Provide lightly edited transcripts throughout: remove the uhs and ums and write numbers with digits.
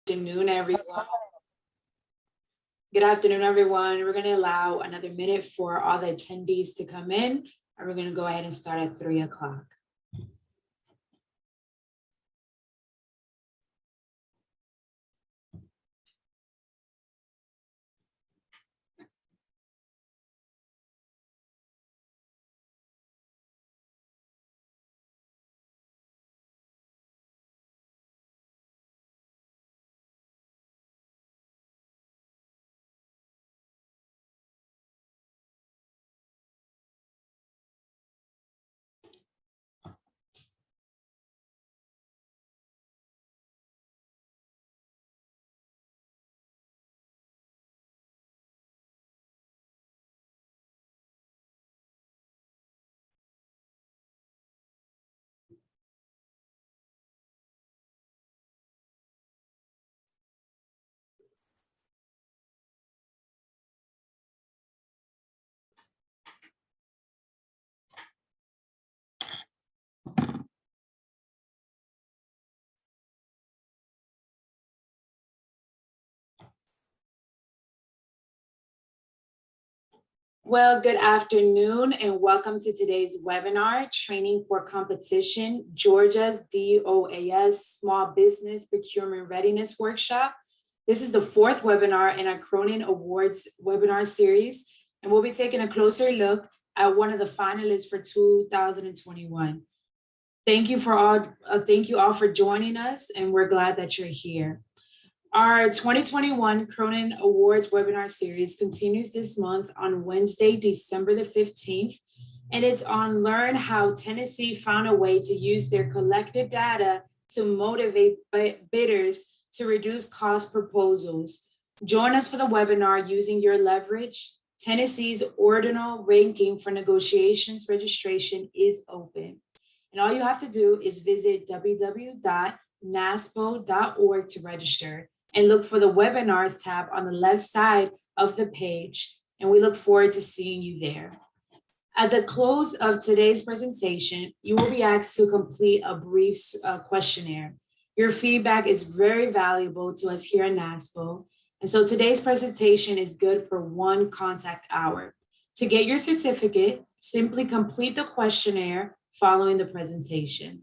Afternoon, everyone. Good afternoon, everyone. We're going to allow another minute for all the attendees to come in, and we're going to go ahead and start at 3 o'clock. Well, good afternoon and welcome to today's webinar, Training for Competition, Georgia's DOAS Small Business Procurement Readiness Workshop. This is the fourth webinar in our Cronin Awards webinar series, and we'll be taking a closer look at one of the finalists for 2021. Thank you all for joining us, and we're glad that you're here. Our 2021 Cronin Awards webinar series continues this month on Wednesday, December the 15th, and it's on Learn How Tennessee Found a Way to Use Their Collective Data to Motivate Bidders to Reduce Cost Proposals. Join us for the webinar using your leverage. Tennessee's ordinal ranking for negotiations registration is open. And all you have to do is visit www.naspo.org to register and look for the webinars tab on the left side of the page. And we look forward to seeing you there. At the close of today's presentation, you will be asked to complete a brief questionnaire. Your feedback is very valuable to us here at NASPO. And so today's presentation is good for 1 contact hour. To get your certificate, simply complete the questionnaire following the presentation.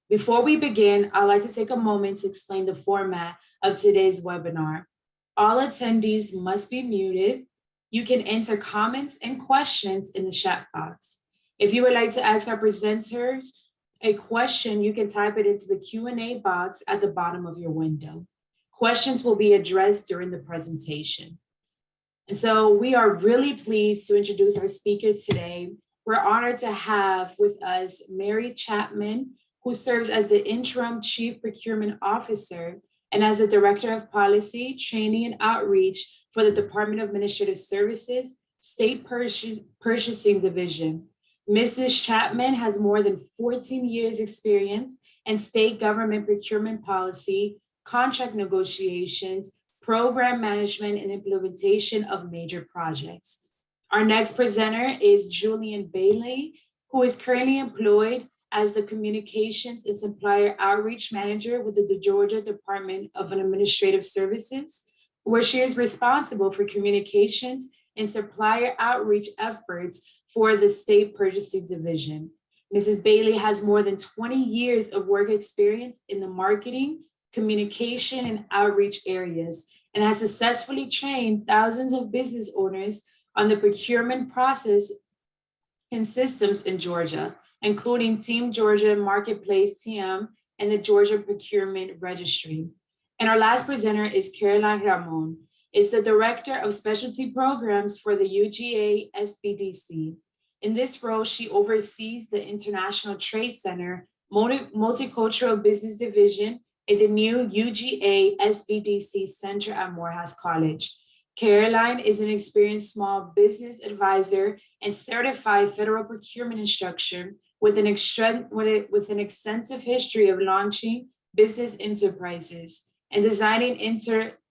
Before we begin, I'd like to take a moment to explain the format of today's webinar. All attendees must be muted. You can enter comments and questions in the chat box. If you would like to ask our presenters a question, you can type it into the Q&A box at the bottom of your window. Questions will be addressed during the presentation. And so we are really pleased to introduce our speakers today. We're honored to have with us Mary Chapman, who serves as the Interim Chief Procurement Officer and as the Director of Policy, Training, and Outreach for the Department of Administrative Services, State Purchasing Division. Mrs. Chapman has more than 14 years experience in state government procurement policy, contract negotiations, program management, and implementation of major projects. Our next presenter is Julian Bailey, who is currently employed as the Communications and Supplier Outreach Manager with the Georgia Department of Administrative Services, where she is responsible for communications and supplier outreach efforts for the State Purchasing Division. Mrs. Bailey has more than 20 years of work experience in the marketing, communication, and outreach areas, and has successfully trained thousands of business owners on the procurement process and systems in Georgia, including Team Georgia Marketplace TM and the Georgia Procurement Registry. And our last presenter is Caroline Ramon, is the Director of Specialty Programs for the UGA SBDC. In this role, she oversees the International Trade Center Multicultural Business Division in the new UGA SBDC Center at Morehouse College. Caroline is an experienced small business advisor and certified federal procurement instructor with an extensive history of launching business enterprises and designing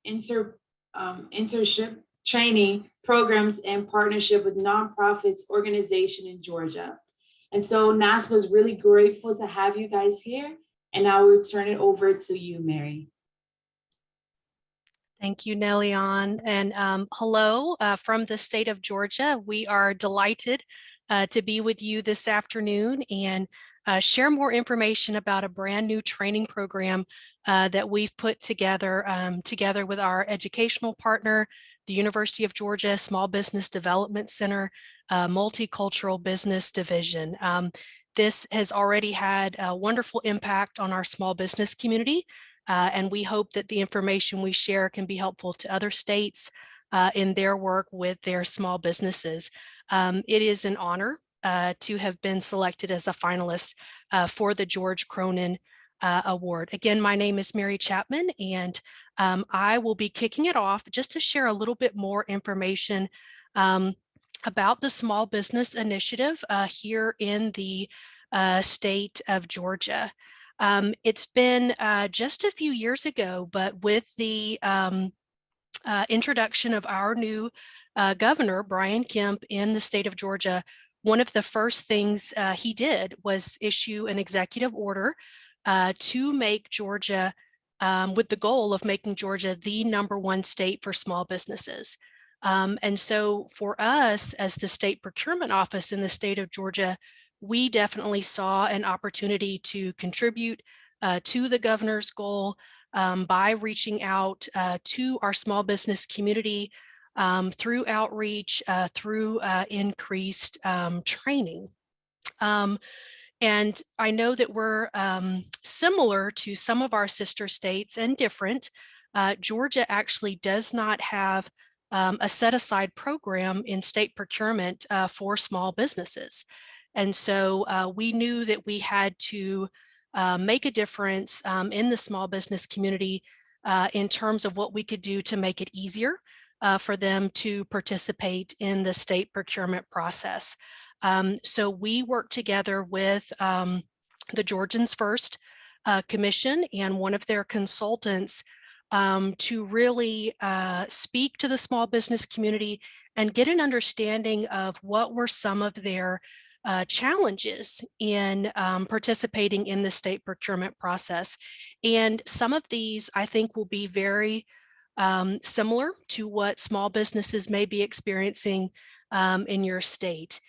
internship training programs and partnership with nonprofits organization in Georgia. And so NASPO is really grateful to have you guys here. And now we'll turn it over to you, Mary. Thank you, Nellian. And hello from the state of Georgia. We are delighted to be with you this afternoon and share more information about a brand new training program that we've put together together with our educational partner, the University of Georgia Small Business Development Center, Multicultural Business Division. This has already had a wonderful impact on our small business community. And we hope that the information we share can be helpful to other states in their work with their small businesses. It is an honor to have been selected as a finalist for the George Cronin Award. Again, my name is Mary Chapman, and I will be kicking it off just to share a little bit more information about the Small Business Initiative here in the state of Georgia. It's been just a few years ago, but with the introduction of our new governor, Brian Kemp, in the state of Georgia, one of the first things he did was issue an executive order to make Georgia, with the goal of making Georgia the #1 state for small businesses. And so for us, as the state procurement office in the state of Georgia, we definitely saw an opportunity to contribute to the governor's goal by reaching out to our small business community through outreach, through increased training. And I know that we're similar to some of our sister states and different. Georgia actually does not have a set-aside program in state procurement for small businesses. And so we knew that we had to make a difference in the small business community in terms of what we could do to make it easier for them to participate in the state procurement process. So we worked together with the Georgians First Commission and one of their consultants to really speak to the small business community and get an understanding of what were some of their challenges in participating in the state procurement process. And some of these, I think, will be very similar to what small businesses may be experiencing in your state.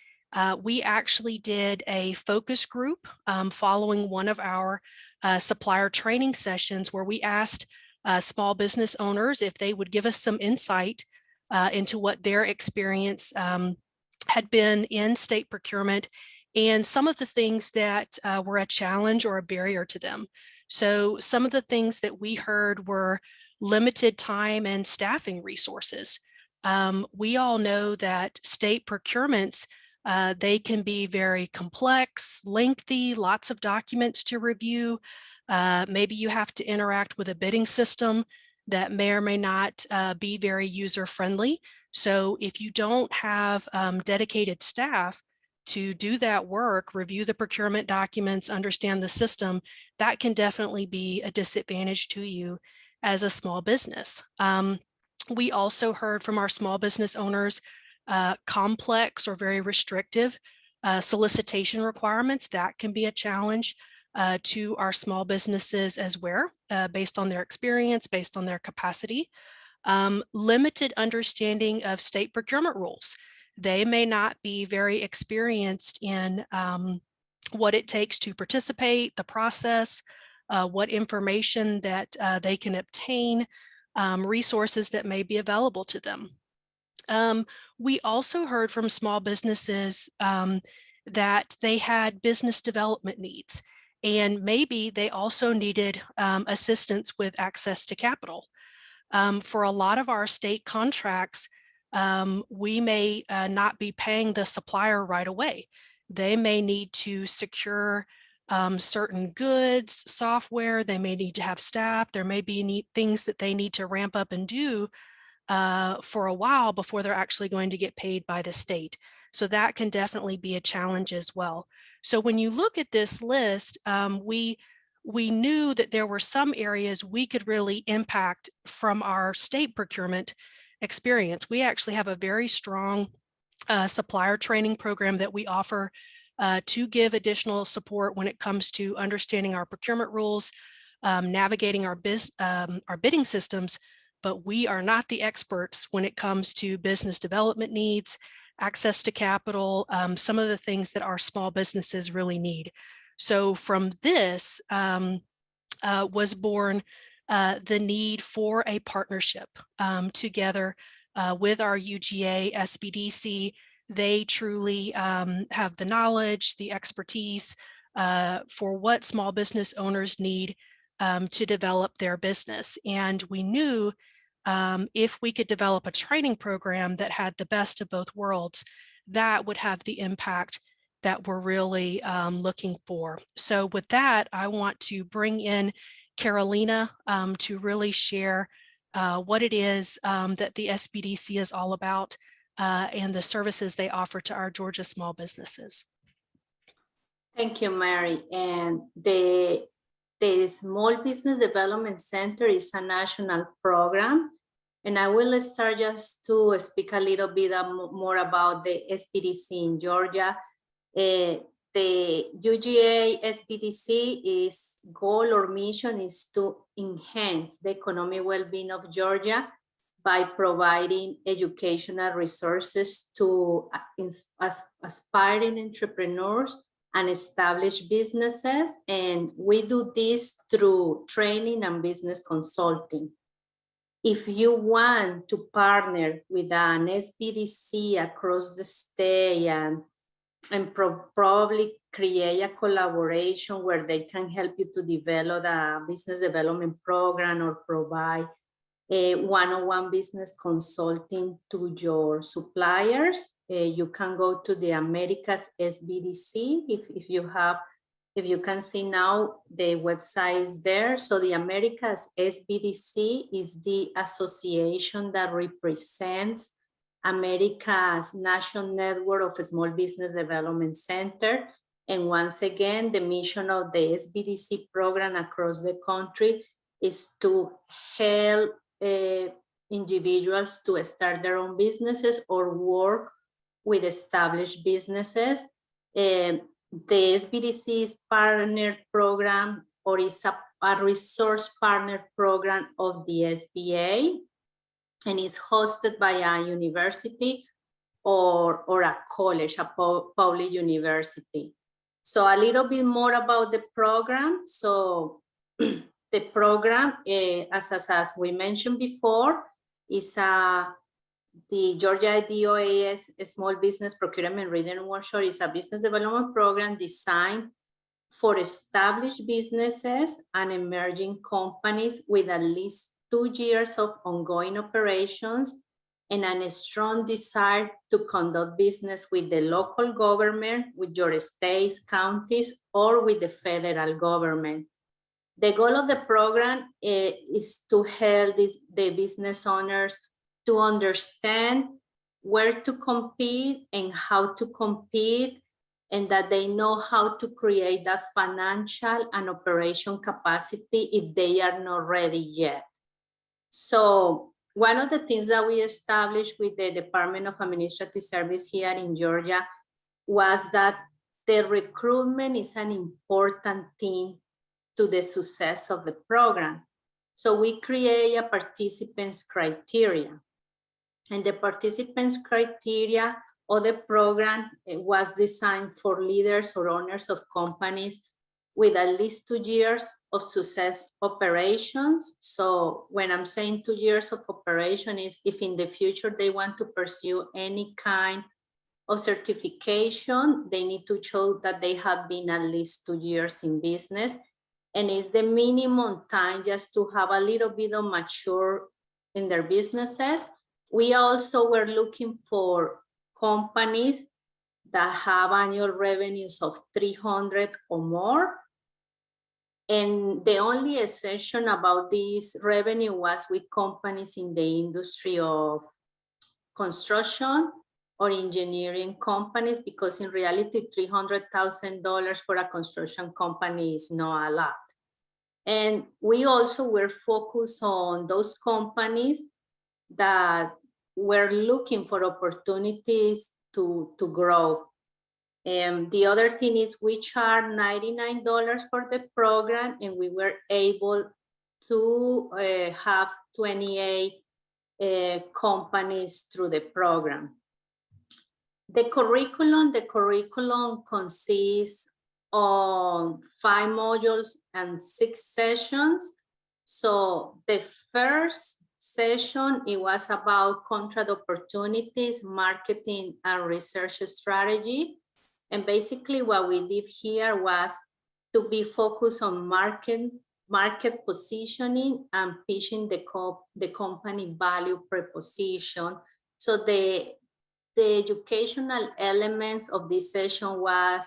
We actually did a focus group following one of our supplier training sessions where we asked small business owners if they would give us some insight into what their experience had been in state procurement and some of the things that were a challenge or a barrier to them. So some of the things that we heard were limited time and staffing resources. We all know that state procurements, they can be very complex, lengthy, lots of documents to review. Maybe you have to interact with a bidding system that may or may not be very user-friendly. So if you don't have dedicated staff to do that work, review the procurement documents, understand the system, that can definitely be a disadvantage to you as a small business. We also heard from our small business owners complex or very restrictive solicitation requirements. That can be a challenge to our small businesses as well, based on their experience, based on their capacity. Limited understanding of state procurement rules. They may not be very experienced in what it takes to participate, the process, what information that they can obtain, resources that may be available to them. We also heard from small businesses that they had business development needs, and maybe they also needed assistance with access to capital. For a lot of our state contracts, we may not be paying the supplier right away. They may need to secure certain goods, software, they may need to have staff, there may be things that they need to ramp up and do for a while before they're actually going to get paid by the state. So that can definitely be a challenge as well. So when you look at this list, we knew that there were some areas we could really impact from our state procurement experience. We actually have a very strong supplier training program that we offer to give additional support when it comes to understanding our procurement rules, navigating our bidding systems, but we are not the experts when it comes to business development needs, access to capital, some of the things that our small businesses really need. So from this was born the need for a partnership together with our UGA SBDC. They truly have the knowledge, the expertise for what small business owners need to develop their business. And we knew if we could develop a training program that had the best of both worlds, that would have the impact that we're really looking for. So with that, I want to bring in Carolina to really share what it is that the SBDC is all about and the services they offer to our Georgia small businesses. Thank you, Mary. And the Small Business Development Center is a national program. And I will start just to speak a little bit more about the SBDC in Georgia. The UGA SBDC is goal or mission is to enhance the economic well-being of Georgia by providing educational resources to aspiring entrepreneurs and established businesses. And we do this through training and business consulting. If you want to partner with an SBDC across the state and probably create a collaboration where they can help you to develop a business development program or provide a one-on-one business consulting to your suppliers, you can go to the Americas SBDC. If you can see now, the website is there. So the Americas SBDC is the association that represents America's National Network of Small Business Development Center. And once again, the mission of the SBDC program across the country is to help individuals to start their own businesses or work with established businesses. The SBDC is partner program or is a resource partner program of the SBA, and is hosted by a university or a college, a public university. So a little bit more about the program. So the program, as we mentioned before, is the Georgia DOAS Small Business Procurement Readiness Workshop is a business development program designed for established businesses and emerging companies with at least 2 years of ongoing operations and a strong desire to conduct business with the local government, with your states, counties, or with the federal government. The goal of the program is to help the business owners to understand where to compete and how to compete, and that they know how to create that financial and operation capacity if they are not ready yet. So one of the things that we established with the Department of Administrative Service here in Georgia was that the recruitment is an important thing to the success of the program. So we create a participants criteria, and the participants criteria of the program was designed for leaders or owners of companies with at least 2 years of success operations. So when I'm saying 2 years of operation is if in the future they want to pursue any kind of certification, they need to show that they have been at least 2 years in business. And it's the minimum time just to have a little bit of mature in their businesses. We also were looking for companies that have annual revenues of 300 or more. And the only exception about this revenue was with companies in the industry of construction or engineering companies, because in reality, $300,000 for a construction company is not a lot. And we also were focused on those companies that were looking for opportunities to grow. And the other thing is we charge $99 for the program, and we were able to have 28 companies through the program. The curriculum consists of 5 modules and 6 sessions. So the first session, it was about contract opportunities, marketing and research strategy. And basically what we did here was to be focused on market positioning and pitching the company value proposition. So the educational elements of this session was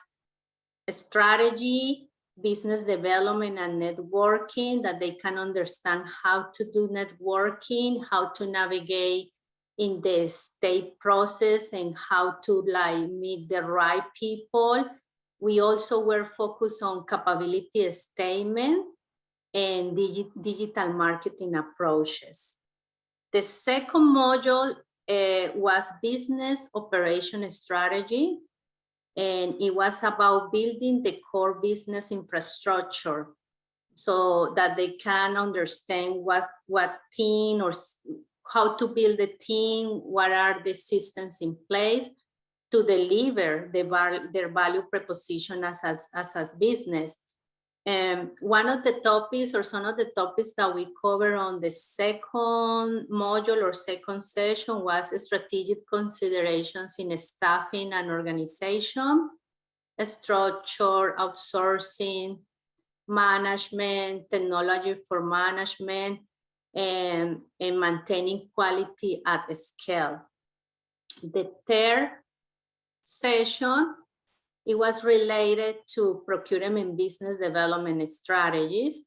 strategy, business development and networking, that they can understand how to do networking, how to navigate in the state process and how to like meet the right people. We also were focused on capability statement and digital marketing approaches. The second module was business operation strategy, and it was about building the core business infrastructure so that they can understand what team or how to build a team, what are the systems in place to deliver their value proposition as business. One of the topics or some of the topics that we cover on the second module or second session was strategic considerations in staffing and organization, structure, outsourcing, management, technology for management, and maintaining quality at scale. The third session, it was related to procurement business development strategies.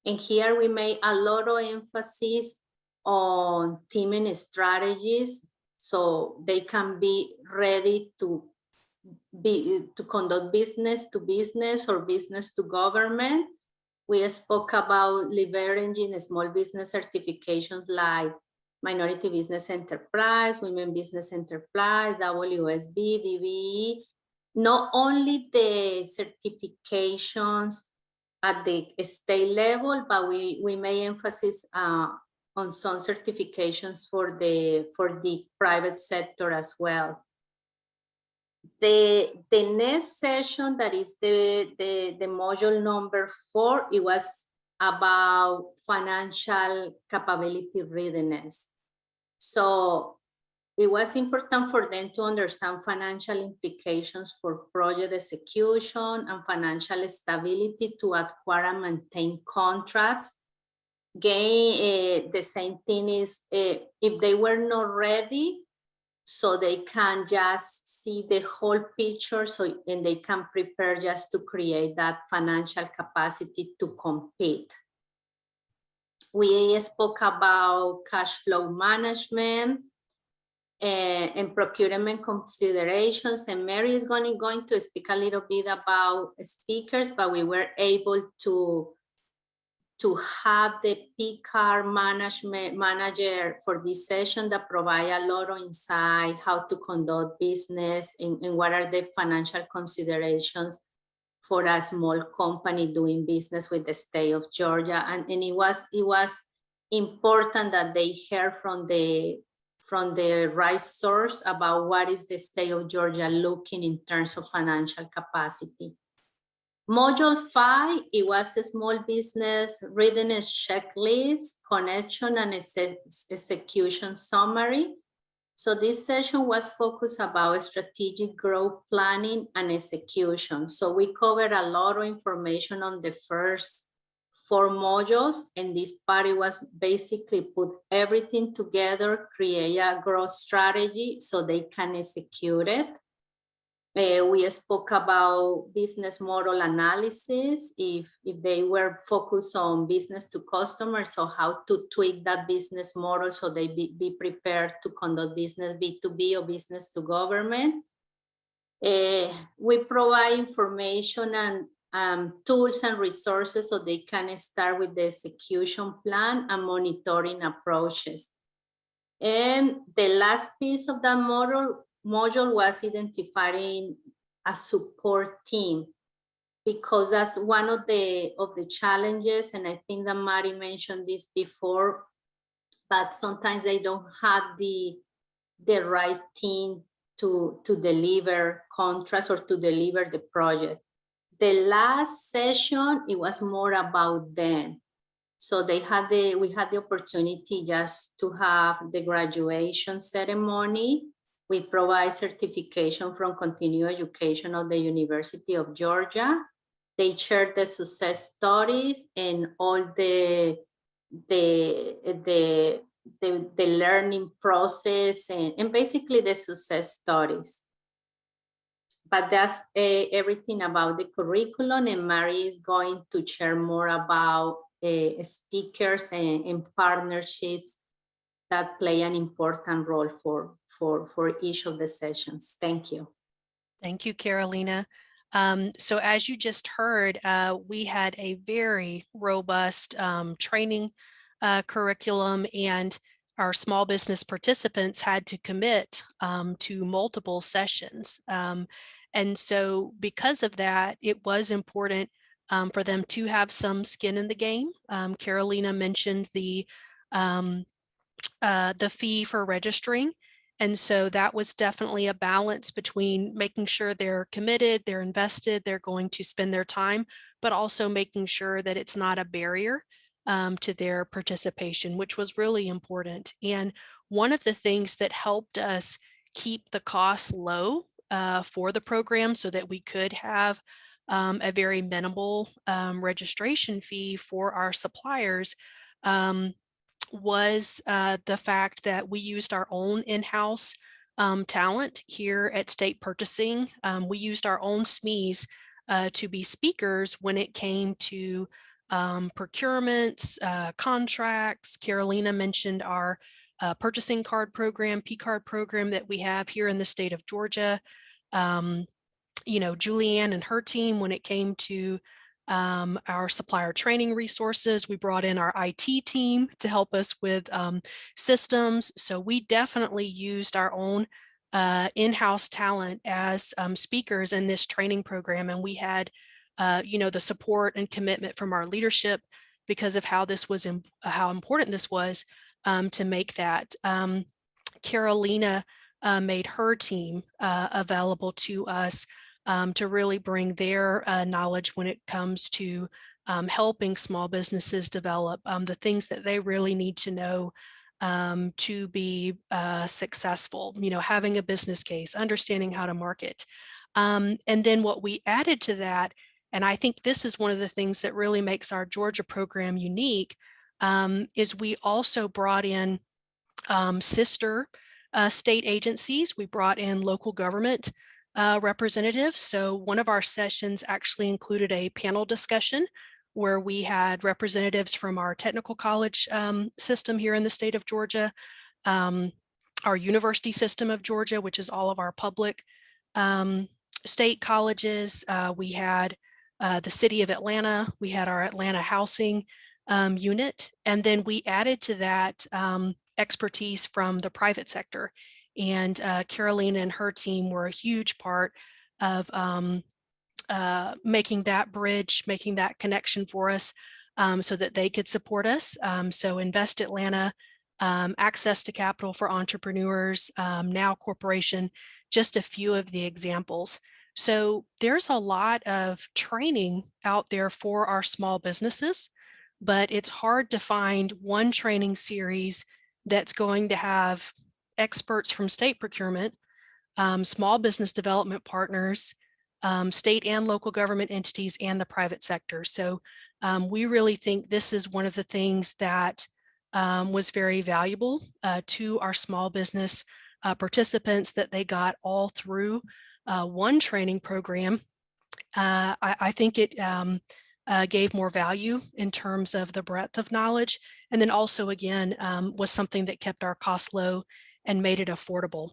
And here we made a lot of emphasis on teaming strategies so they can be ready to conduct business to business or business to government. We spoke about leveraging small business certifications like Minority Business Enterprise, Women Business Enterprise, WSB, DBE. Not only the certifications at the state level, but we made emphasis on some certifications for the private sector as well. The next session, that is the module number 4, it was about financial capability readiness. So it was important for them to understand financial implications for project execution and financial stability to acquire and maintain contracts. Again, the same thing is if they were not ready, so they can just see the whole picture, and they can prepare just to create that financial capacity to compete. We spoke about cash flow management and procurement considerations, and Mary is going to speak a little bit about speakers, but we were able to have the PCAR manager for this session that provide a lot of insight how to conduct business and what are the financial considerations for a small company doing business with the state of Georgia. And it was important that they hear from the right source about what is the state of Georgia looking in terms of financial capacity. Module 5, it was a small business readiness checklist, connection and execution summary. So this session was focused about strategic growth planning and execution. So we covered a lot of information on the first 4 modules, and this part, it was basically put everything together, create a growth strategy so they can execute it. We spoke about business model analysis, if they were focused on business to customers, so how to tweak that business model so they be prepared to conduct business B2B or business to government. We provide information and tools and resources so they can start with the execution plan and monitoring approaches. And the last piece of that module was identifying a support team. because that's one of the challenges, and I think that Mari mentioned this before, but sometimes they don't have the right team to deliver contracts or to deliver the project. The last session, it was more about them. So we had the opportunity just to have the graduation ceremony. We provide certification from continuing education of the University of Georgia. They shared the success stories and all the learning process and basically the success stories. But that's everything about the curriculum, and Mari is going to share more about speakers and partnerships that play an important role for each of the sessions. Thank you. Thank you, Carolina. So as you just heard, we had a very robust training curriculum, and our small business participants had to commit to multiple sessions. And so because of that, it was important for them to have some skin in the game. Carolina mentioned the fee for registering. And so that was definitely a balance between making sure they're committed, they're invested, they're going to spend their time, but also making sure that it's not a barrier to their participation, which was really important. And one of the things that helped us keep the costs low for the program so that we could have a very minimal registration fee for our suppliers was the fact that we used our own in-house talent here at State Purchasing. We used our own SMEs to be speakers when it came to procurements, contracts. Carolina mentioned our purchasing card program, P-card program that we have here in the state of Georgia. You know, Julianne and her team, when it came to our supplier training resources, we brought in our IT team to help us with systems. So we definitely used our own in-house talent as speakers in this training program. And we had, you know, the support and commitment from our leadership because of how this was, how important this was to make that. Carolina made her team available to us to really bring their knowledge when it comes to helping small businesses develop the things that they really need to know to be successful, you know, having a business case, understanding how to market. And then what we added to that, and I think this is one of the things that really makes our Georgia program unique, is we also brought in sister state agencies. We brought in local government representatives. So one of our sessions actually included a panel discussion where we had representatives from our technical college system here in the state of Georgia, our university system of Georgia, which is all of our public state colleges. We had the city of Atlanta. We had our Atlanta housing unit. And then we added to that expertise from the private sector. And Carolina and her team were a huge part of making that bridge, making that connection for us so that they could support us. So Invest Atlanta, Access to Capital for Entrepreneurs, Now Corporation, just a few of the examples. So there's a lot of training out there for our small businesses, but it's hard to find one training series that's going to have experts from state procurement, small business development partners, state and local government entities, and the private sector. So we really think this is one of the things that was very valuable to our small business participants, that they got all through one training program. I think it gave more value in terms of the breadth of knowledge, and then also again was something that kept our costs low and made it affordable.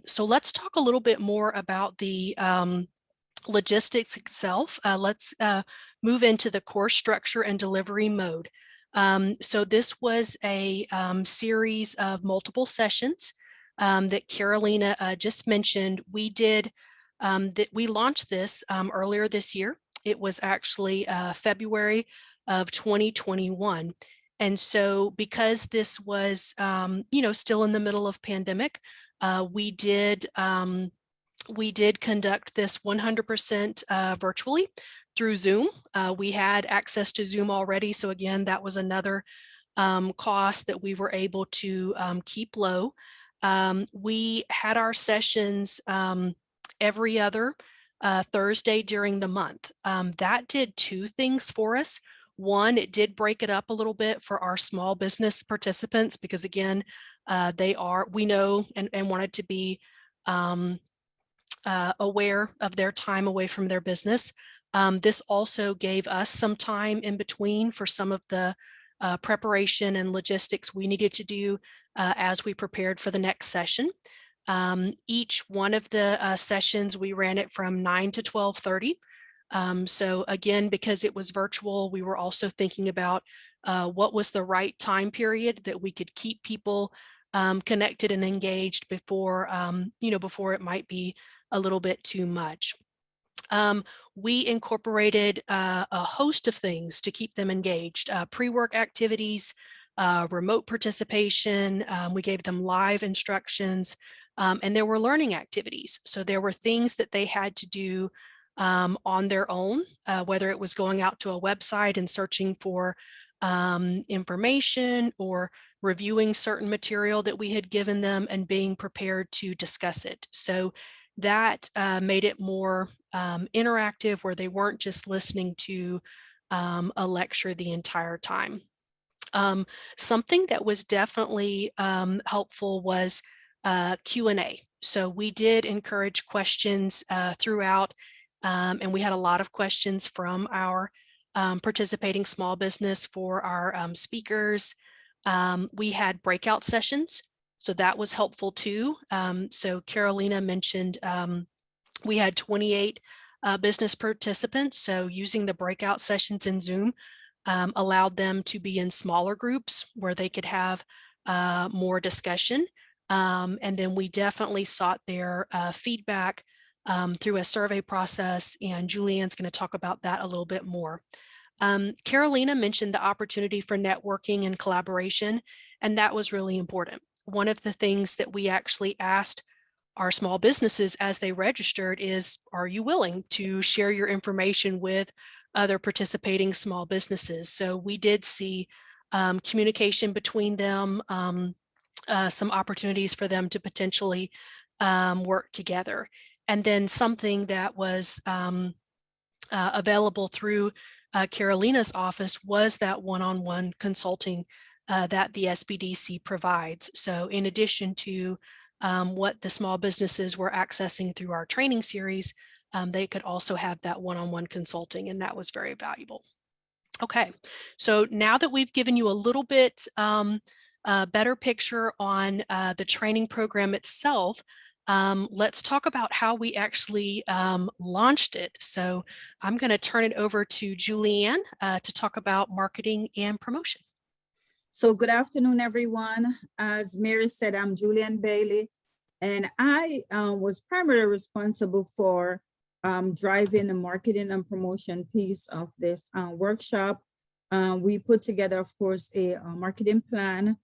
So let's talk a little bit more about the logistics itself. Let's move into the course structure and delivery mode. So this was a series of multiple sessions that Carolina just mentioned. We did we launched this earlier this year it was actually February of 2021. And so because this was, still in the middle of pandemic, we did conduct this 100% virtually through Zoom. We had access to Zoom already. So again, that was another cost that we were able to keep low. We had our sessions every other Thursday during the month. That did two things for us. One, it did break it up a little bit for our small business participants because again, we know and wanted to be aware of their time away from their business. This also gave us some time in between for some of the preparation and logistics we needed to do as we prepared for the next session. Each one of the sessions, we ran it from 9 to 12:30. So again, because it was virtual, we were also thinking about what was the right time period that we could keep people connected and engaged before, before it might be a little bit too much. We incorporated a host of things to keep them engaged, pre-work activities, remote participation. We gave them live instructions, and there were learning activities. So there were things that they had to do on their own, whether it was going out to a website and searching for information or reviewing certain material that we had given them and being prepared to discuss it. So that made it more interactive, where they weren't just listening to a lecture the entire time. Something that was definitely helpful was Q&A. So we did encourage questions throughout, and we had a lot of questions from our participating small business for our speakers. We had breakout sessions, so that was helpful too. So Carolina mentioned we had 28 business participants, so using the breakout sessions in Zoom allowed them to be in smaller groups where they could have more discussion. And then we definitely sought their feedback through a survey process, and Julianne's going to talk about that a little bit more. Carolina mentioned the opportunity for networking and collaboration, and that was really important. One of the things that we actually asked our small businesses as they registered is, are you willing to share your information with other participating small businesses? So we did see communication between them, some opportunities for them to potentially work together. And then something that was available through Carolina's office was that one-on-one consulting that the SBDC provides. So in addition to what the small businesses were accessing through our training series, they could also have that one-on-one consulting, and that was very valuable. Okay, so now that we've given you a little bit better picture on the training program itself, let's talk about how we actually launched it. So I'm going to turn it over to Julianne to talk about marketing and promotion. So good afternoon, everyone. As Mary said, I'm Julianne Bailey, and I was primarily responsible for driving the marketing and promotion piece of this workshop. We put together, of course, a marketing plan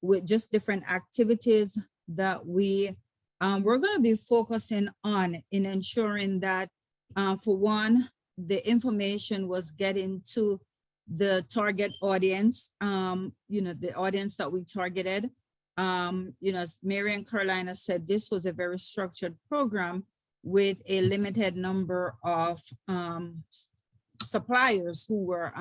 with just different activities that we're going to be focusing on in ensuring that, for one, the information was getting to the target audience, the audience that we targeted. As Mary and Carolina said, this was a very structured program with a limited number of suppliers who were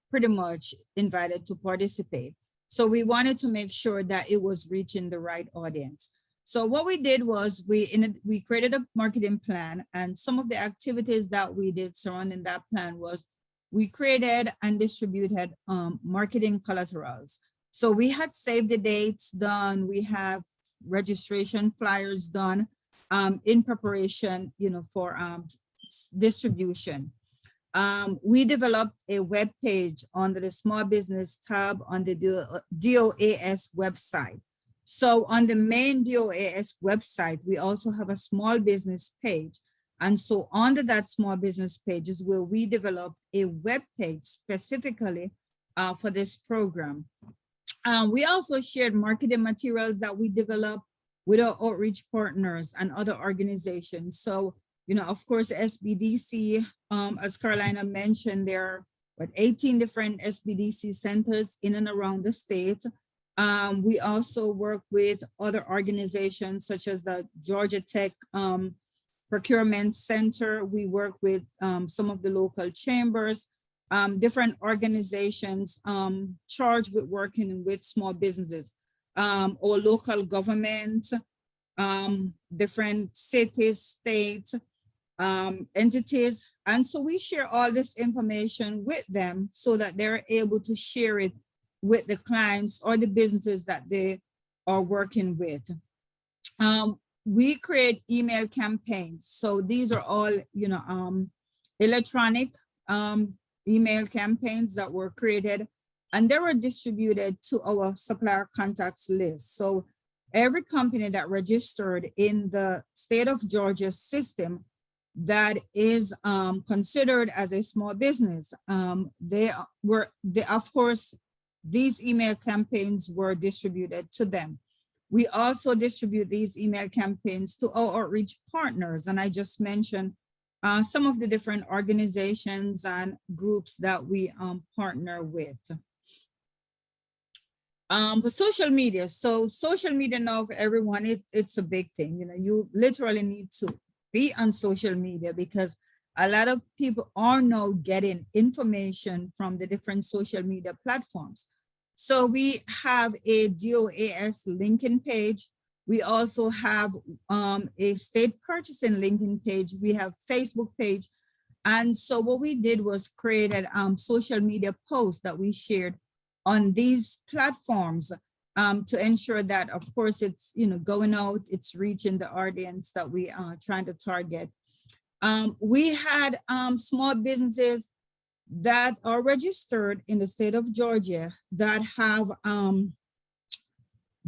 pretty much invited to participate. So we wanted to make sure that it was reaching the right audience. So what we did was we created a marketing plan, and some of the activities that we did surrounding that plan was we created and distributed marketing collaterals. So we had save the dates done, we have registration flyers done in preparation, for distribution. We developed a web page under the small business tab on the DOAS website. So on the main DOAS website, we also have a small business page. And so under that small business page is where we developed a web page specifically for this program. We also shared marketing materials that we developed with our outreach partners and other organizations. So, you know, of course, the SBDC, as Carolina mentioned, there are 18 different SBDC centers in and around the state. We also work with other organizations such as the Georgia Tech Procurement Center. We work with some of the local chambers, different organizations charged with working with small businesses, or local government, different cities, states, entities. And so we share all this information with them so that they're able to share it with the clients or the businesses that they are working with. We create email campaigns. So these are all, you know, electronic email campaigns that were created, and they were distributed to our supplier contacts list. So every company that registered in the state of Georgia system that is considered as a small business, of course, these email campaigns were distributed to them. We also distribute these email campaigns to our outreach partners. And I just mentioned some of the different organizations and groups that we partner with. For social media, so social media now for everyone, it's a big thing. You know, you literally need to be on social media because a lot of people are now getting information from the different social media platforms. So we have a DOAS linking page. We also have a state purchasing linking page. We have Facebook page. And so what we did was created social media posts that we shared on these platforms to ensure that, of course, it's, you know, going out, it's reaching the audience that we are trying to target. We had small businesses that are registered in the state of Georgia that have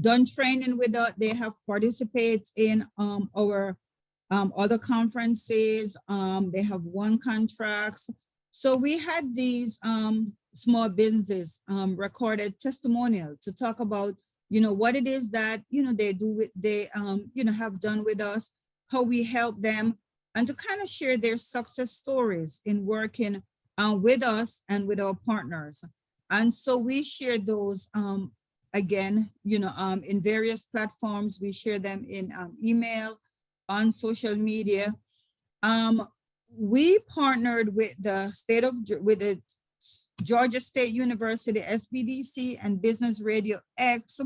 done training with us. They have participated in our other conferences. They have won contracts. So we had these small businesses recorded testimonial to talk about, you know, what it is that, you know, they do with, they, you know, have done with us, how we help them, and to kind of share their success stories in working with us and with our partners. And so we share those again, you know, in various platforms. We share them in email, on social media. We partnered with the Georgia State University, SBDC, and Business Radio X,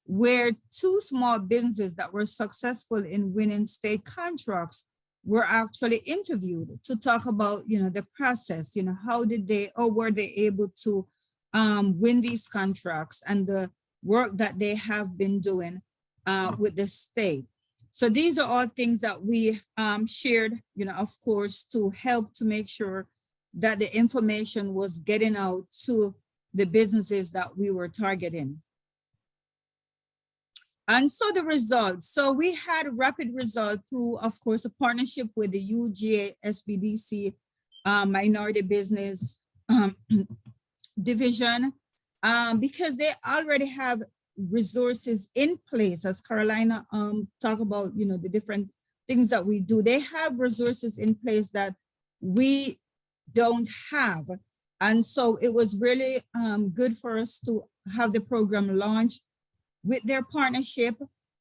where two small businesses that were successful in winning state contracts were actually interviewed to talk about, you know, the process, you know, how did they, or were they able to win these contracts and the work that they have been doing with the state. So these are all things that we shared, you know, of course, to help to make sure that the information was getting out to the businesses that we were targeting. And so the results, so we had rapid results through, of course, a partnership with the UGA SBDC Minority Business Division, because they already have resources in place, as Carolina talked about, you know, the different things that we do. They have resources in place that we don't have. And so it was really good for us to have the program launched with their partnership.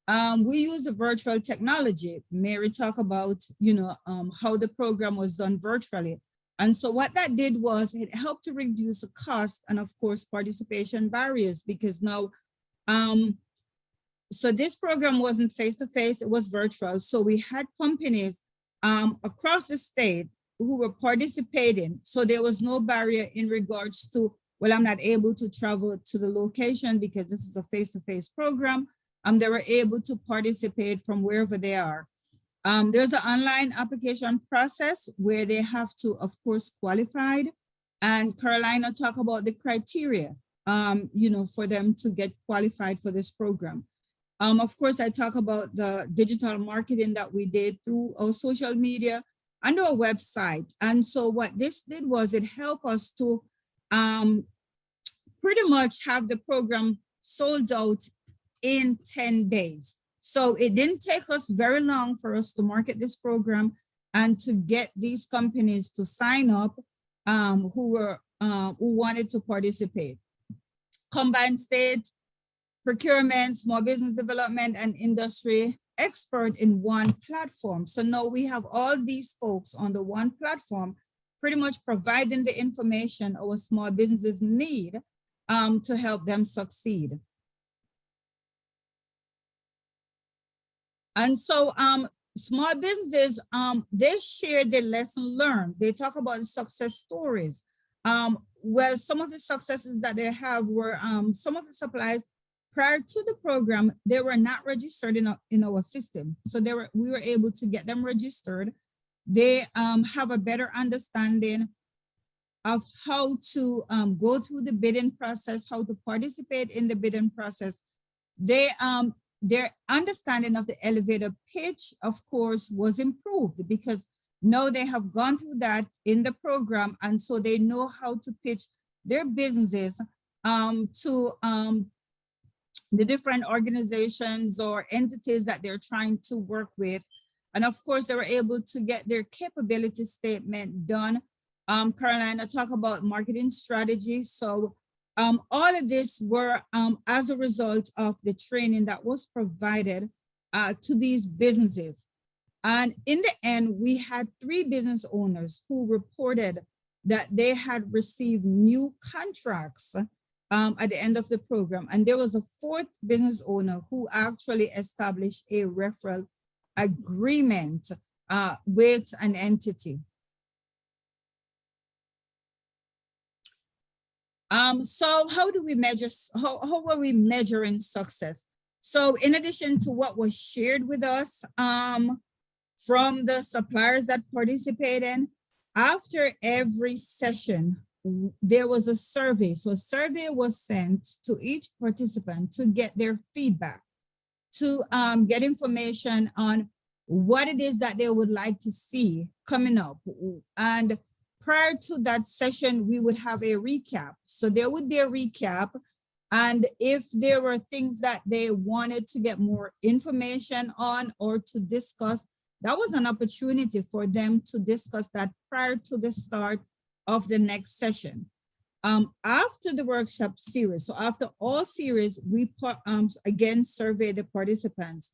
We use the virtual technology. Mary talked about, you know, how the program was done virtually. And so what that did was it helped to reduce the cost and, of course, participation barriers, because now, so this program wasn't face-to-face, it was virtual. So we had companies across the state who were participating. So there was no barrier in regards to, well, I'm not able to travel to the location because this is a face-to-face program. They were able to participate from wherever they are. There's an online application process where they have to, of course, qualified. And Carolina talked about the criteria, you know, for them to get qualified for this program. Of course, I talk about the digital marketing that we did through our social media. on our website. And so what this did was it helped us to pretty much have the program sold out in 10 days. So it didn't take us very long for us to market this program and to get these companies to sign up who wanted to participate. Combined state, procurement, small business development, and industry expert in one platform. So now we have all these folks on the one platform, pretty much providing the information our small businesses need to help them succeed. And so small businesses, they share their lesson learned. They talk about the success stories. Well, some of the successes that they have were some of the suppliers prior to the program, they were not registered in our system. So we were able to get them registered. They have a better understanding of how to go through the bidding process, how to participate in the bidding process. Their understanding of the elevator pitch, of course, was improved because now they have gone through that in the program. And so they know how to pitch their businesses to the different organizations or entities that they're trying to work with. And of course, they were able to get their capability statement done. Carolina talked about marketing strategy. So all of this were as a result of the training that was provided to these businesses. And in the end, we had 3 business owners who reported that they had received new contracts at the end of the program. And there was a 4th business owner who actually established a referral agreement with an entity. So how do we measure, how are we measuring success? So in addition to what was shared with us from the suppliers that participated, after every session, there was a survey. So a survey was sent to each participant to get their feedback, to get information on what it is that they would like to see coming up. And prior to that session, we would have a recap. So there would be a recap. And if there were things that they wanted to get more information on or to discuss, that was an opportunity for them to discuss that prior to the start of the next session. After the workshop series, so after all series, we again surveyed the participants,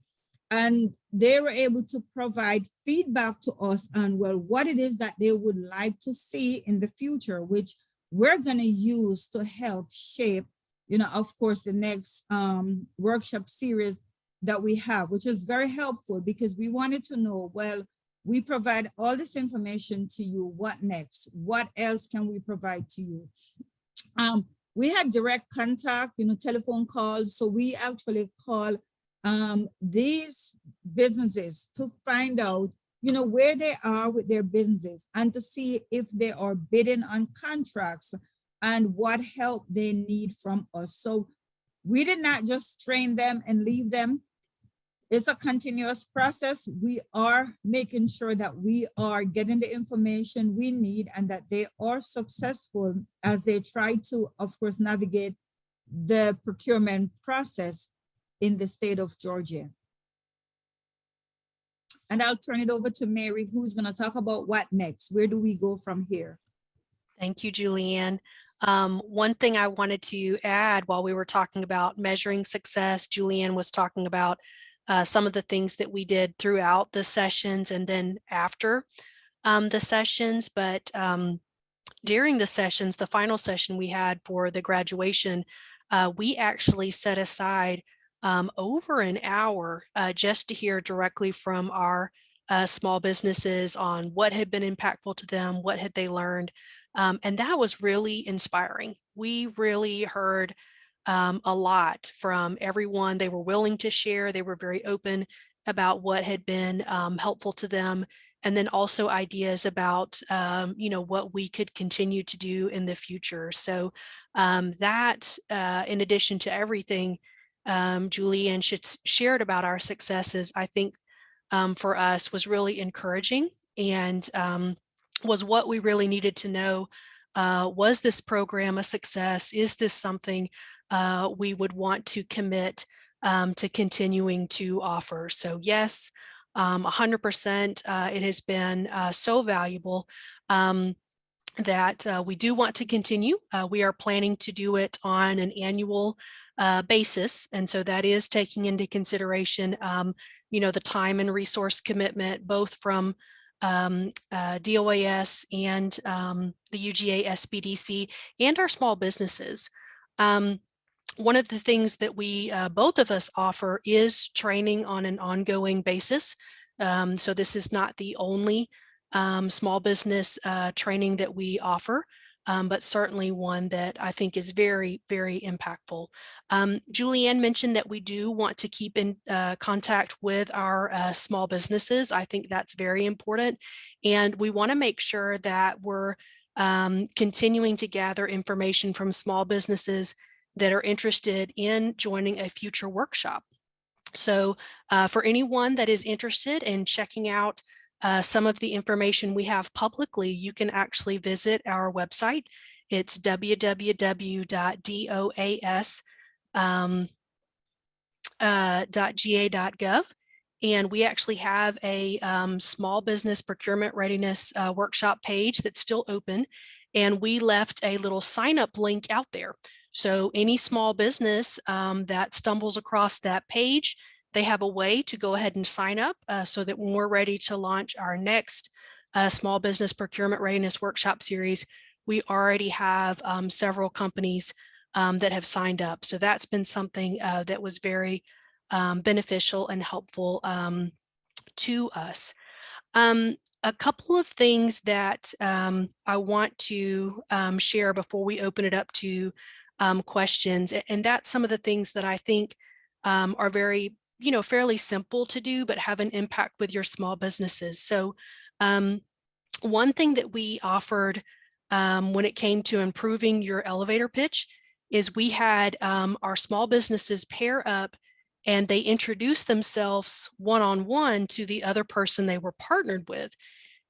and they were able to provide feedback to us on, well, what it is that they would like to see in the future, which we're going to use to help shape, of course, the next workshop series that we have, which is very helpful because we wanted to know, well, we provide all this information to you. What next? What else can we provide to you? We had direct contact, telephone calls. So we actually call these businesses to find out, where they are with their businesses and to see if they are bidding on contracts and what help they need from us. So we did not just train them and leave them. It's a continuous process. We are making sure that we are getting the information we need and that they are successful as they try to, of course, navigate the procurement process in the state of Georgia. And I'll turn it over to Mary, who's going to talk about what next. Where do we go from here? Thank you, Julianne. One thing I wanted to add while we were talking about measuring success, Julianne was talking about some of the things that we did throughout the sessions and then after the sessions. But during the sessions, the final session we had for the graduation, we actually set aside over an hour just to hear directly from our small businesses on what had been impactful to them, what had they learned. And that was really inspiring. We really heard a lot from everyone. They were willing to share. They were very open about what had been helpful to them. And then also ideas about, what we could continue to do in the future. So that, in addition to everything Julianne shared about our successes, I think for us was really encouraging and was what we really needed to know. Was this program a success? Is this something we would want to commit to continuing to offer? So yes, 100%. It has been so valuable that we do want to continue. We are planning to do it on an annual basis. And so that is taking into consideration, the time and resource commitment, both from DOAS and the UGA SBDC and our small businesses. One of the things that we, both of us offer is training on an ongoing basis. So this is not the only small business training that we offer, but certainly one that I think is very, very impactful. Julianne mentioned that we do want to keep in contact with our small businesses. I think that's very important. And we want to make sure that we're continuing to gather information from small businesses that are interested in joining a future workshop. So for anyone that is interested in checking out some of the information we have publicly, you can actually visit our website. It's www.doas.ga.gov. And we actually have a small business procurement readiness workshop page that's still open. And we left a little sign up link out there. So any small business that stumbles across that page, they have a way to go ahead and sign up so that when we're ready to launch our next small business procurement readiness workshop series, we already have several companies that have signed up. So that's been something that was very beneficial and helpful to us. A couple of things that I want to share before we open it up to questions, and that's some of the things that I think are very, fairly simple to do, but have an impact with your small businesses. So one thing that we offered when it came to improving your elevator pitch is we had our small businesses pair up and they introduced themselves one-on-one to the other person they were partnered with.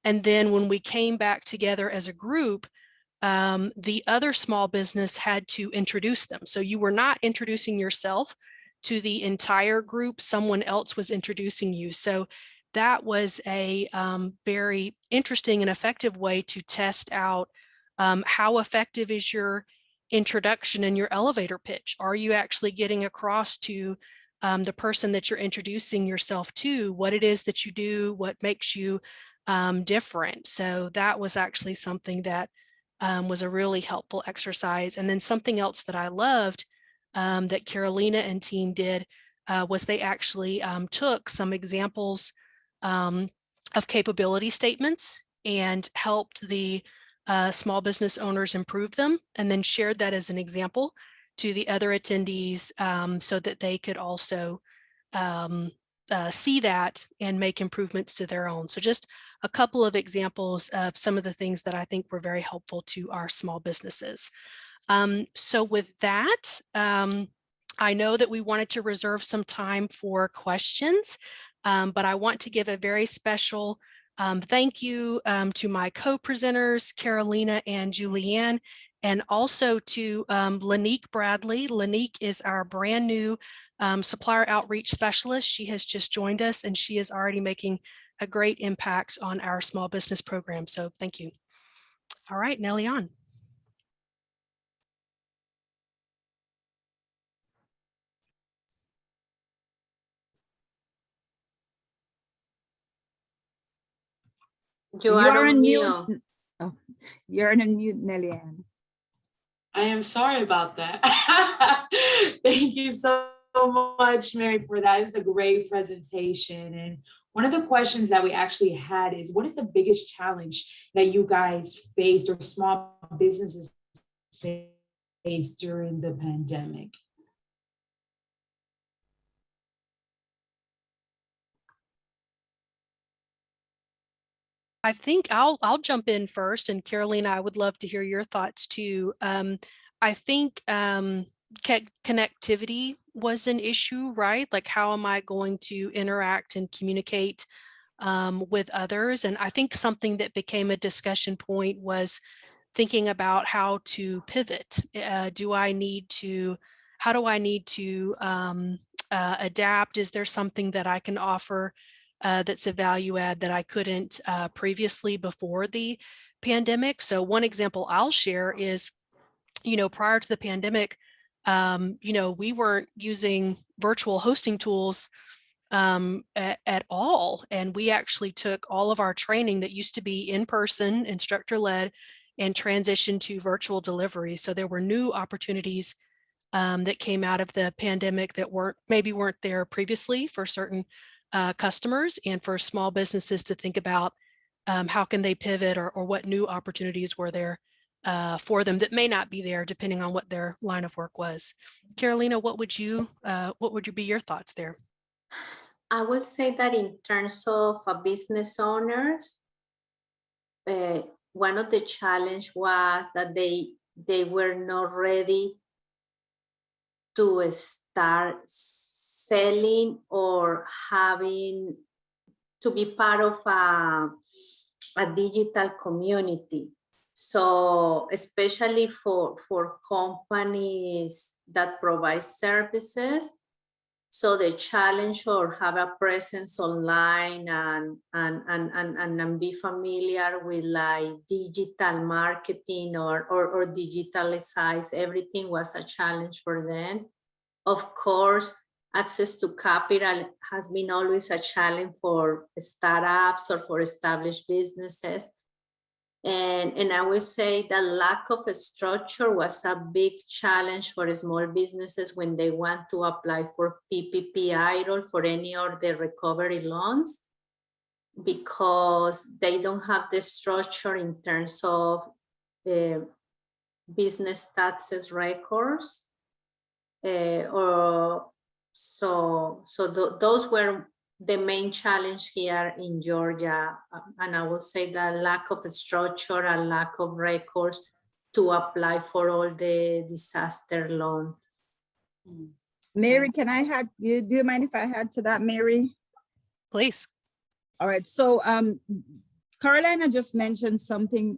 And then when we came back together as a group, the other small business had to introduce them. So you were not introducing yourself to the entire group, someone else was introducing you. So that was a very interesting and effective way to test out how effective is your introduction and your elevator pitch. Are you actually getting across to the person that you're introducing yourself to, what it is that you do, what makes you different? So that was actually something that was a really helpful exercise. And then something else that I loved that Carolina and team did was they actually took some examples of capability statements and helped the small business owners improve them, and then shared that as an example to the other attendees so that they could also see that and make improvements to their own. So just a couple of examples of some of the things that I think were very helpful to our small businesses. So with that, I know that we wanted to reserve some time for questions, but I want to give a very special thank you to my co-presenters, Carolina and Julianne, and also to Lanique Bradley. Lanique is our brand new supplier outreach specialist. She has just joined us and she is already making a great impact on our small business program. So thank you. All right, Nellie on. You are on mute. Oh, you're on mute, Nellie Ann. I am sorry about that. Thank you so much, Mary, for that. It's a great presentation. And one of the questions that we actually had is, what is the biggest challenge that you guys faced or small businesses faced during the pandemic? I think I'll jump in first, and Carolina, I would love to hear your thoughts too. I think connectivity was an issue, right? Like, how am I going to interact and communicate with others. And I think something that became a discussion point was thinking about how to pivot. How do I need to adapt? Is there something that I can offer that's a value add that I couldn't previously before the pandemic? So one example I'll share is, prior to the pandemic, we weren't using virtual hosting tools at all. And we actually took all of our training that used to be in person, instructor led, and transitioned to virtual delivery. So there were new opportunities that came out of the pandemic that weren't there previously for certain customers, and for small businesses to think about how can they pivot, or what new opportunities were there for them that may not be there depending on what their line of work was. Carolina, what would be your thoughts there? I would say that in terms of business owners, one of the challenge was that they were not ready to start selling or having to be part of a digital community. So especially for companies that provide services, so the challenge or have a presence online and be familiar with like digital marketing or digitalize everything was a challenge for them. Of course, access to capital has been always a challenge for startups or for established businesses. And I would say the lack of a structure was a big challenge for small businesses when they want to apply for PPP or for any of the recovery loans, because they don't have the structure in terms of business taxes records. Those were the main challenge here in Georgia, and I would say the lack of a structure and lack of records to apply for all the disaster loans. Mary, can I add, do you mind if I add to that, Mary? Please. All right, so Carolina just mentioned something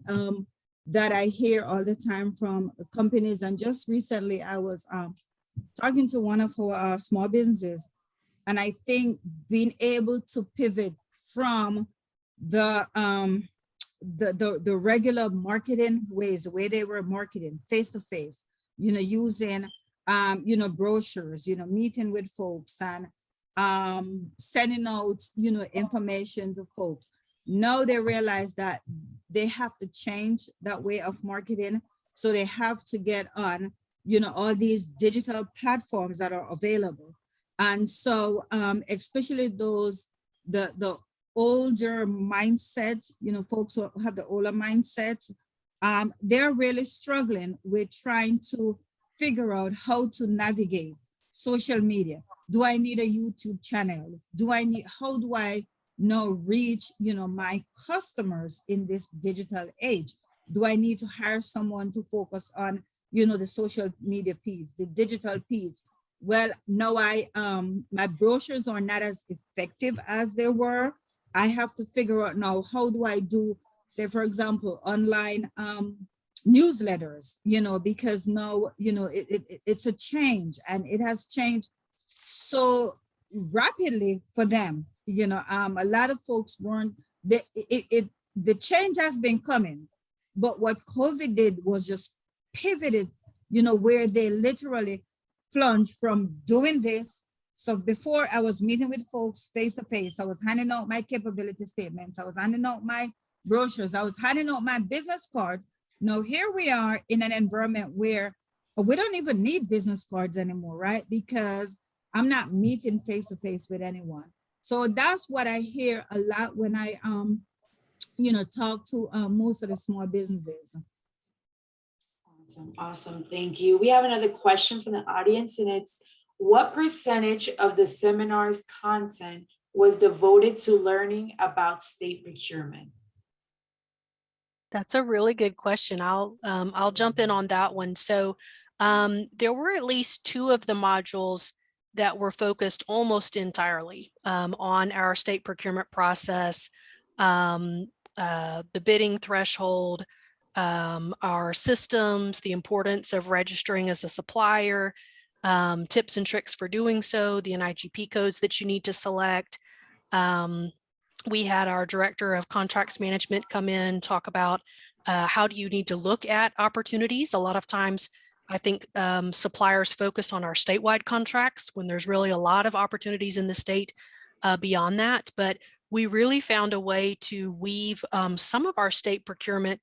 that I hear all the time from companies, and just recently I was talking to one of our small businesses, and I think being able to pivot from the regular marketing ways, the way they were marketing face to face, using brochures, meeting with folks and sending out information to folks. Now they realize that they have to change that way of marketing, so they have to get on all these digital platforms that are available. And so especially those the older mindset, folks who have the older mindset, they're really struggling with trying to figure out how to navigate social media. Do I need a YouTube channel? How do I now reach my customers in this digital age? Do I need to hire someone to focus on the social media piece, the digital piece? Well, no, my brochures are not as effective as they were. I have to figure out now, how do I do, say, for example, online newsletters, because now, it's a change, and it has changed so rapidly for them. A lot of folks weren't, the change has been coming, but what COVID did was just pivoted, where they literally plunged from doing this. So before, I was meeting with folks face to face. I was handing out my capability statements. I was handing out my brochures. I was handing out my business cards. Now here we are in an environment where we don't even need business cards anymore, right? Because I'm not meeting face to face with anyone. So that's what I hear a lot when I, talk to most of the small businesses. Awesome. Thank you. We have another question from the audience, and it's, what percentage of the seminar's content was devoted to learning about state procurement? That's a really good question. I'll jump in on that one. So there were at least 2 of the modules that were focused almost entirely on our state procurement process, the bidding threshold, our systems, the importance of registering as a supplier, tips and tricks for doing so, the NIGP codes that you need to select. We had our director of contracts management come in, talk about how do you need to look at opportunities. A lot of times, I think suppliers focus on our statewide contracts when there's really a lot of opportunities in the state beyond that. But we really found a way to weave some of our state procurement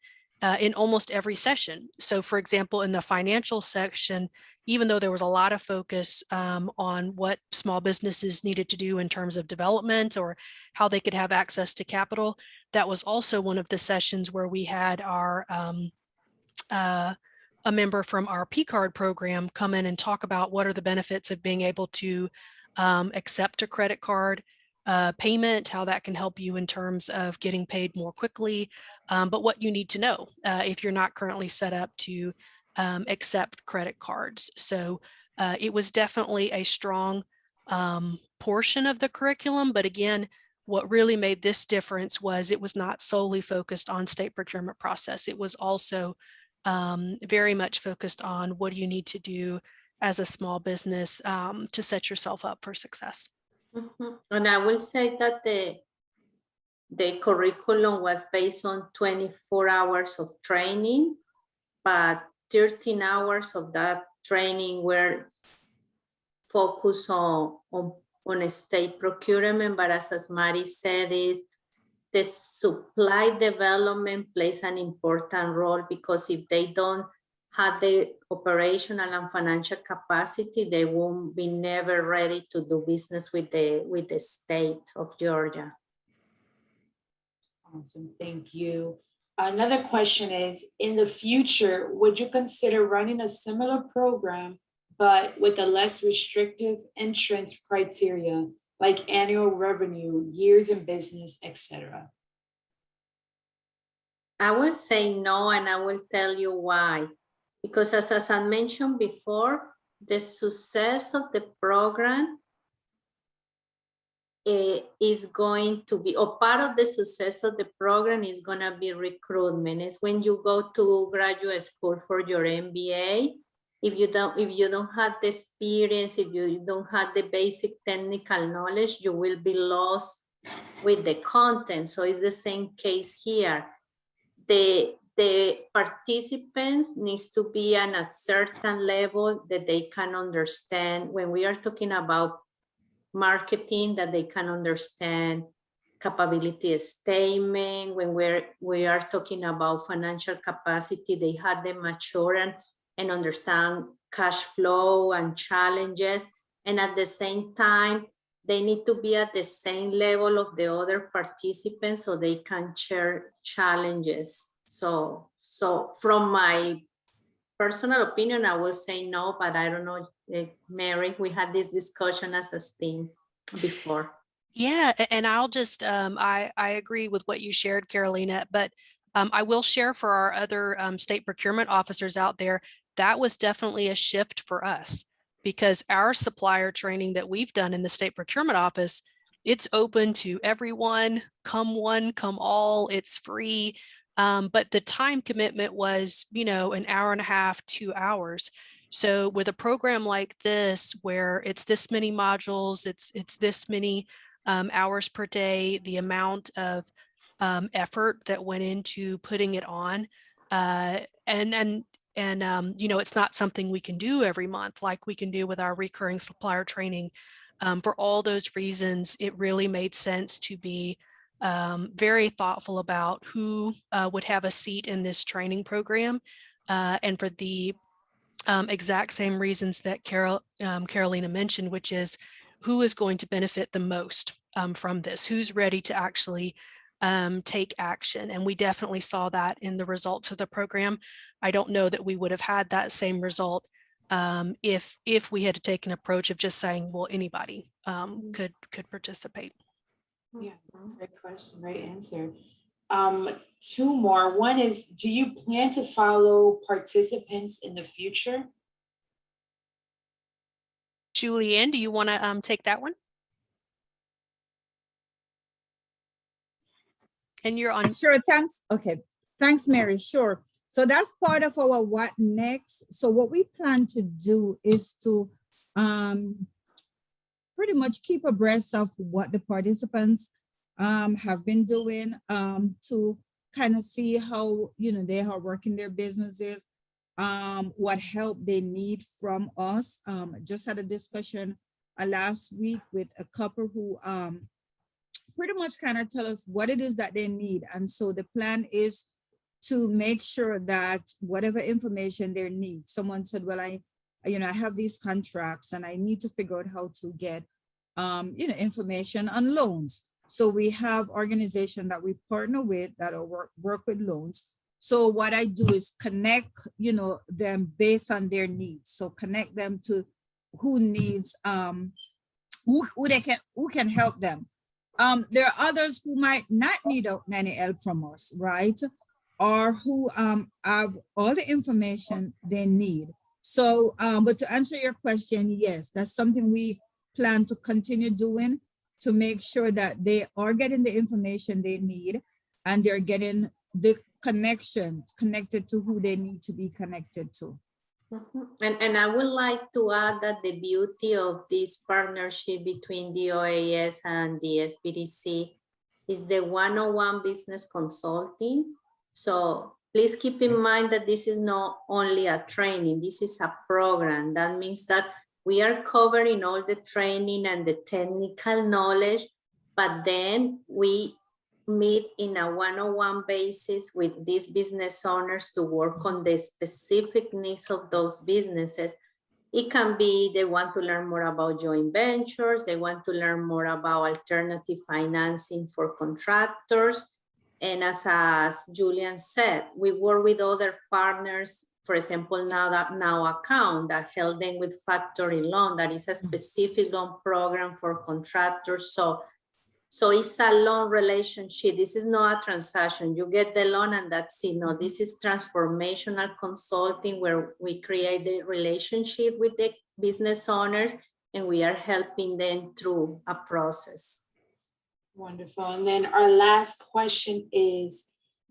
in almost every session. So for example, in the financial section, even though there was a lot of focus on what small businesses needed to do in terms of development or how they could have access to capital, that was also one of the sessions where we had our a member from our P-card program come in and talk about what are the benefits of being able to accept a credit card payment, how that can help you in terms of getting paid more quickly, but what you need to know if you're not currently set up to accept credit cards. So it was definitely a strong portion of the curriculum, but again, what really made this difference was it was not solely focused on state procurement process. It was also very much focused on what do you need to do as a small business to set yourself up for success. Mm-hmm. And I will say that the curriculum was based on 24 hours of training, but 13 hours of that training were focused on a state procurement. But as Mari said, is the supply development plays an important role, because if they don't have the operational and financial capacity, they won't be never ready to do business with the state of Georgia. Awesome, thank you. Another question is, in the future, would you consider running a similar program, but with a less restrictive entrance criteria, like annual revenue, years in business, etc.? I will say no, and I will tell you why. Because as I mentioned before, the success of the program is going to be, or part of the success of the program is going to be recruitment. It's when you go to graduate school for your MBA, if you don't have the experience, if you don't have the basic technical knowledge, you will be lost with the content. So it's the same case here. The participants needs to be at a certain level that they can understand. When we are talking about marketing, that they can understand capability statement. When we are talking about financial capacity, they have the mature and understand cash flow and challenges. And at the same time, they need to be at the same level of the other participants so they can share challenges. So from my personal opinion, I will say no, but I don't know, Mary, we had this discussion as a team before. Yeah, and I'll just, I agree with what you shared, Carolina, but I will share for our other state procurement officers out there, that was definitely a shift for us, because our supplier training that we've done in the state procurement office, it's open to everyone, come one, come all, it's free. But the time commitment was, an hour and a half, 2 hours. So with a program like this, where it's this many modules, it's this many hours per day, the amount of effort that went into putting it on, it's not something we can do every month like we can do with our recurring supplier training. For all those reasons, it really made sense to be very thoughtful about who would have a seat in this training program, and for the exact same reasons that Carolina mentioned, which is who is going to benefit the most from this, who's ready to actually take action. And we definitely saw that in the results of the program. I don't know that we would have had that same result if we had taken an approach of just saying, well, anybody could participate. Yeah, great question, great answer. Two more. One is, do you plan to follow participants in the future? Julianne, do you want to take that one? And you're on. Sure, thanks. Okay, thanks, Mary. Sure. So that's part of our what next. So what we plan to do is to pretty much keep abreast of what the participants have been doing to kind of see how, you know, they are working their businesses, what help they need from us. Just had a discussion last week with a couple who pretty much kind of tell us what it is that they need. And so the plan is to make sure that whatever information they need, someone said, well, I have these contracts and I need to figure out how to get, information on loans. So we have organizations that we partner with that work with loans. So what I do is connect, them based on their needs. So connect them to who needs, who can help them. There are others who might not need any help from us, right? Or who have all the information they need. So, but to answer your question, yes, that's something we plan to continue doing to make sure that they are getting the information they need and they're getting the connected to who they need to be connected to. And I would like to add that the beauty of this partnership between DOAS and the SBDC is the one-on-one business consulting. So please keep in mind that this is not only a training, this is a program. That means that we are covering all the training and the technical knowledge, but then we meet in a one-on-one basis with these business owners to work on the specific needs of those businesses. It can be they want to learn more about joint ventures, they want to learn more about alternative financing for contractors. And as Julian said, we work with other partners, for example, Now Account that help them with factory loan, that is a specific loan program for contractors. So it's a loan relationship. This is not a transaction. You get the loan and that's it. No, this is transformational consulting where we create the relationship with the business owners and we are helping them through a process. Wonderful. And then our last question is,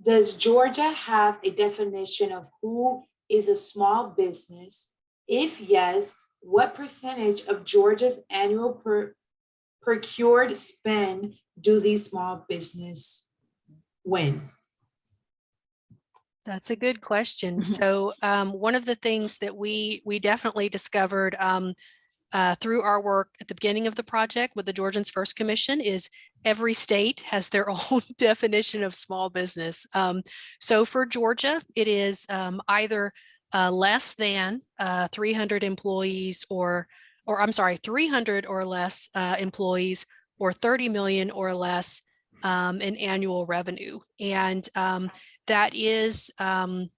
does Georgia have a definition of who is a small business? If yes, what percentage of Georgia's annual procured spend do these small business win? That's a good question. So one of the things that we definitely discovered through our work at the beginning of the project with the Georgians First Commission is every state has their own definition of small business. So for Georgia, it is either less than 300 employees or I'm sorry, 300 or less employees or 30 million or less in annual revenue. And that is a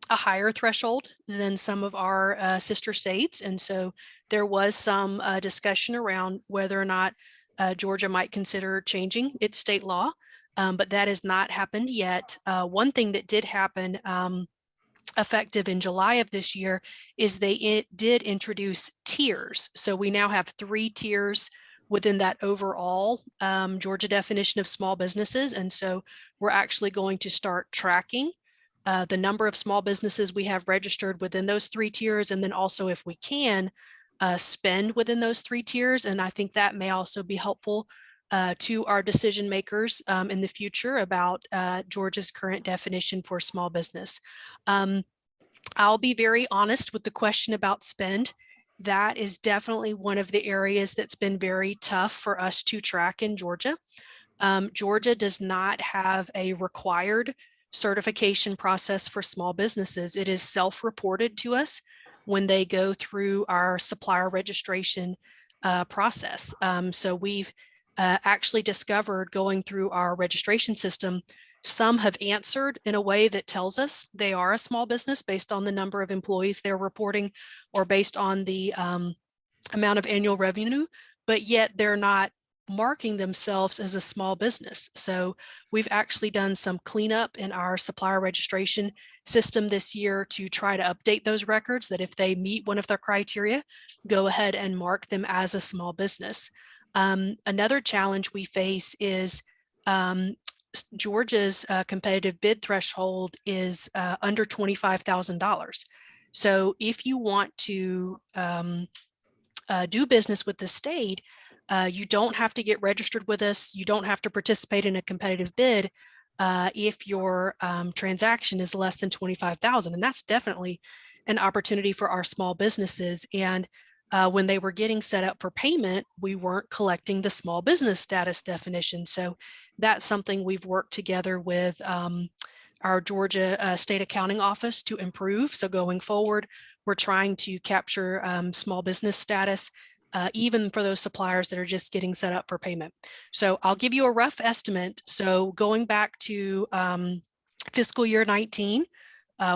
higher threshold than some of our sister states. And so there was some discussion around whether or not Georgia might consider changing its state law, but that has not happened yet. One thing that did happen effective in July of this year is they did introduce tiers. So we now have 3 tiers within that overall Georgia definition of small businesses. And so we're actually going to start tracking the number of small businesses we have registered within those 3 tiers. And then also if we can spend within those 3 tiers. And I think that may also be helpful to our decision makers in the future about Georgia's current definition for small business. I'll be very honest with the question about spend. That is definitely one of the areas that's been very tough for us to track in Georgia. Georgia does not have a required certification process for small businesses. It is self-reported to us when they go through our supplier registration process. So we've actually discovered going through our registration system, some have answered in a way that tells us they are a small business based on the number of employees they're reporting or based on the amount of annual revenue, but yet they're not marking themselves as a small business. So we've actually done some cleanup in our supplier registration system this year to try to update those records, that if they meet one of their criteria, go ahead and mark them as a small business. Another challenge we face is Georgia's competitive bid threshold is under $25,000. So if you want to do business with the state, you don't have to get registered with us. You don't have to participate in a competitive bid if your transaction is less than 25,000. And that's definitely an opportunity for our small businesses. And when they were getting set up for payment, we weren't collecting the small business status definition. So that's something we've worked together with our Georgia State Accounting Office to improve. So going forward, we're trying to capture small business status, even for those suppliers that are just getting set up for payment. So I'll give you a rough estimate. So going back to fiscal year 19,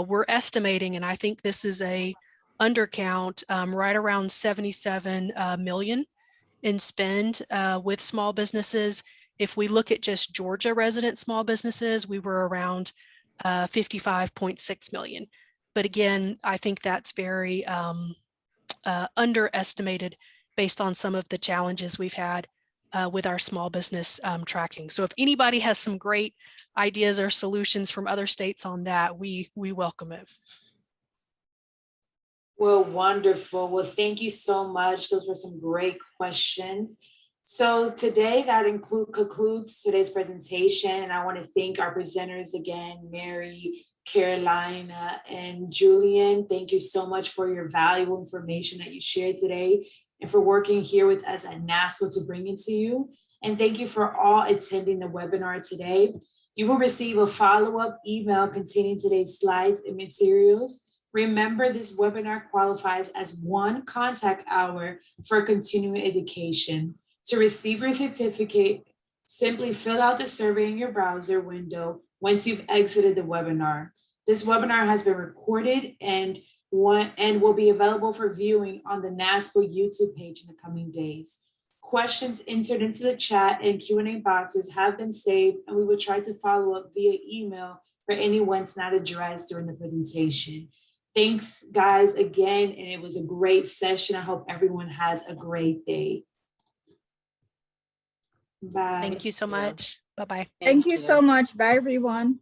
we're estimating, and I think this is a undercount, right around 77 million in spend with small businesses. If we look at just Georgia resident small businesses, we were around 55.6 million. But again, I think that's very underestimated based on some of the challenges we've had with our small business tracking. So if anybody has some great ideas or solutions from other states on that, we welcome it. Well, wonderful. Well, thank you so much. Those were some great questions. So today that concludes today's presentation. And I want to thank our presenters again, Mary, Carolina, and Julian. Thank you so much for your valuable information that you shared today and for working here with us at NASPO to bring it to you. And thank you for all attending the webinar today. You will receive a follow-up email containing today's slides and materials. Remember, this webinar qualifies as one contact hour for continuing education. To receive your certificate, simply fill out the survey in your browser window once you've exited the webinar. This webinar has been recorded and will be available for viewing on the NASPO YouTube page in the coming days. Questions entered into the chat and Q&A boxes have been saved, and we will try to follow up via email for anyone's not addressed during the presentation. Thanks, guys, again, and it was a great session. I hope everyone has a great day. Bye. Thank you so much. Bye-bye. Thank you so much. Bye, everyone.